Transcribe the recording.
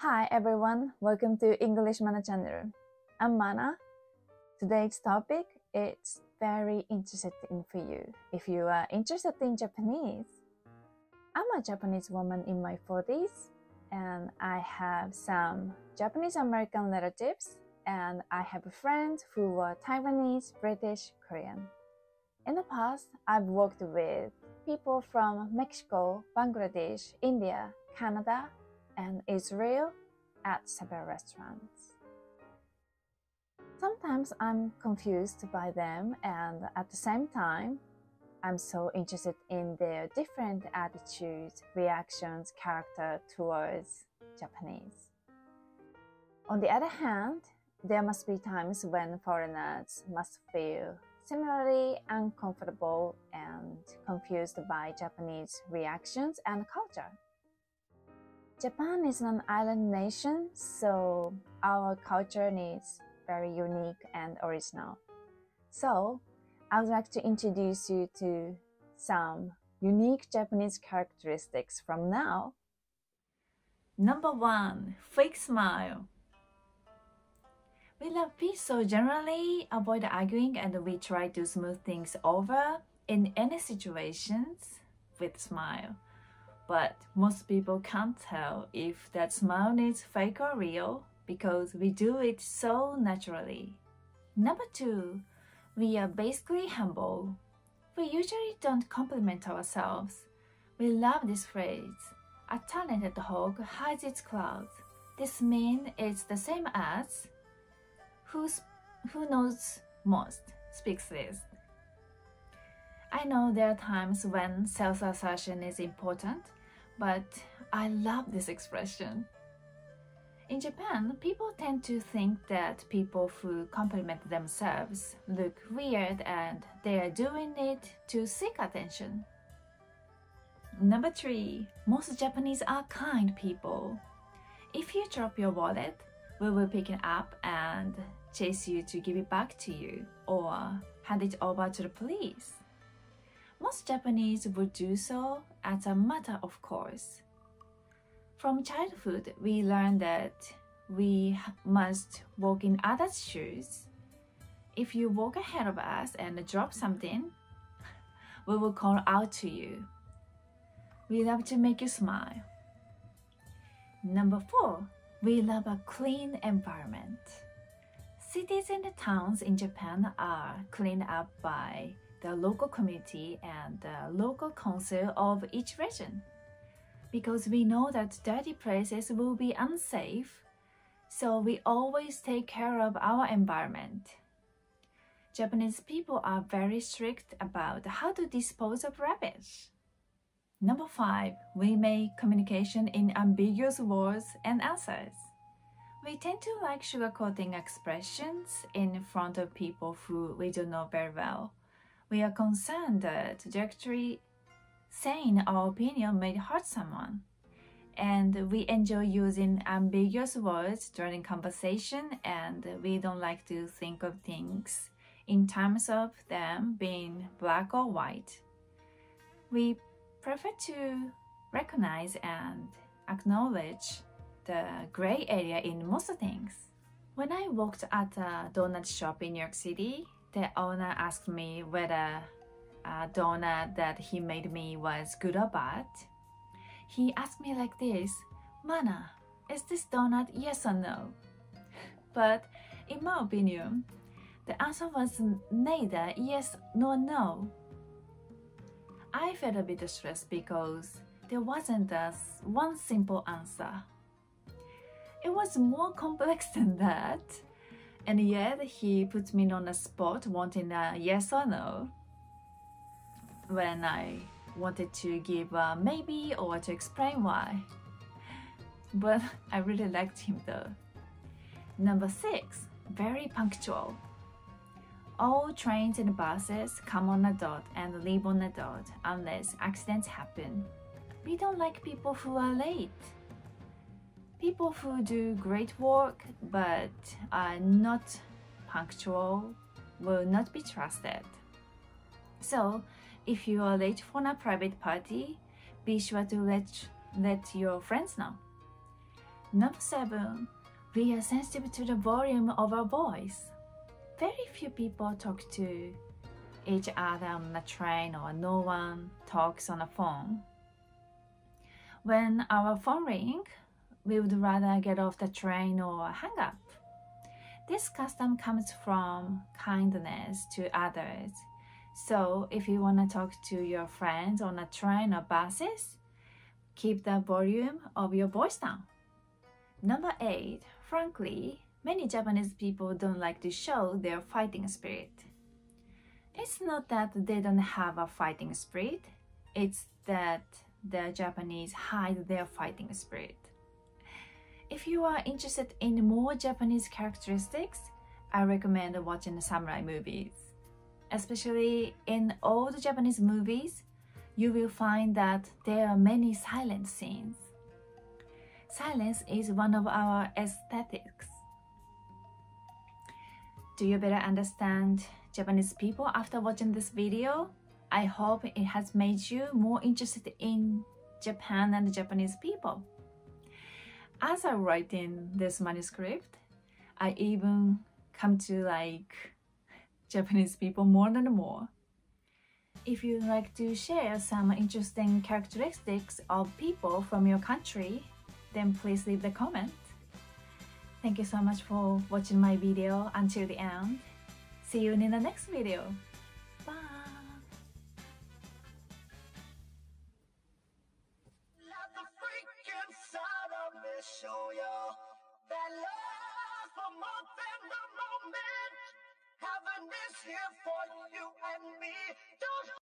Hi everyone, welcome to English Mana channel. I'm Mana. Today's topic is very interesting for you if you are interested in Japanese. I'm a Japanese woman in my 40s and I have some Japanese American relatives and I have friends who were Taiwanese, British, Korean. In the past, I've worked with people from Mexico, Bangladesh, India, Canada, and Israel at several restaurants. Sometimes I'm confused by them, and at the same time, I'm so interested in their different attitudes, reactions, character towards Japanese. On the other hand, there must be times when foreigners must feel similarly uncomfortable and confused by Japanese reactions and culture. Japan is an island nation, so our culture is very unique and original. So, I would like to introduce you to some unique Japanese characteristics from now. Number 1. Fake smile. We love peace, so generally avoid arguing and we try to smooth things over in any situations with smile. But most people can't tell if that smile is fake or real because we do it so naturally. Number 2, we are basically humble. We usually don't compliment ourselves. We love this phrase, a talented hog hides its clouds. This means it's the same as who knows most speaks least. I know there are times when self-assertion is important, but I love this expression. In Japan, people tend to think that people who compliment themselves look weird and they are doing it to seek attention. Number 3, most Japanese are kind people. If you drop your wallet, we will pick it up and chase you to give it back to you or hand it over to the police. Most Japanese would do so as a matter of course. From childhood, we learn that we must walk in others' shoes. If you walk ahead of us and drop something, we will call out to you. We love to make you smile. Number 4, we love a clean environment. Cities and towns in Japan are cleaned up by the local community and the local council of each region. Because we know that dirty places will be unsafe, so we always take care of our environment. Japanese people are very strict about how to dispose of rubbish. Number 5, we make communication in ambiguous words and answers. We tend to like sugarcoating expressions in front of people who we don't know very well. We are concerned that directly saying our opinion may hurt someone. And we enjoy using ambiguous words during conversation, and we don't like to think of things in terms of them being black or white. We prefer to recognize and acknowledge the gray area in most things. When I worked at a donut shop in New York City, the owner asked me whether a donut that he made me was good or bad. He asked me like this, "Mana, is this donut yes or no?" But in my opinion, the answer was neither yes nor no. I felt a bit stressed because there wasn't one simple answer. It was more complex than that. And yet, he put me on the spot wanting a yes or no when I wanted to give a maybe or to explain why. But I really liked him though. Number 6, very punctual. All trains and buses come on a dot and leave on a dot unless accidents happen. We don't like people who are late. People who do great work but are not punctual will not be trusted. So, if you are late for a private party, be sure to let your friends know. Number 7. We are sensitive to the volume of our voice. Very few people talk to each other on the train, or no one talks on the phone. When our phone rings, we would rather get off the train or hang up. This custom comes from kindness to others. So if you want to talk to your friends on a train or buses, keep the volume of your voice down. Number 8. Frankly, many Japanese people don't like to show their fighting spirit. It's not that they don't have a fighting spirit, it's that the Japanese hide their fighting spirit. If you are interested in more Japanese characteristics, I recommend watching samurai movies. Especially in old Japanese movies, you will find that there are many silent scenes. Silence is one of our aesthetics. Do you better understand Japanese people after watching this video? I hope it has made you more interested in Japan and Japanese people. As I write in this manuscript, I even come to like Japanese people more and more. If you'd like to share some interesting characteristics of people from your country, then please leave the comment. Thank you so much for watching my video until the end. See you in the next video. Bye! Show you that love for more than the moment. Heaven is here for you and me.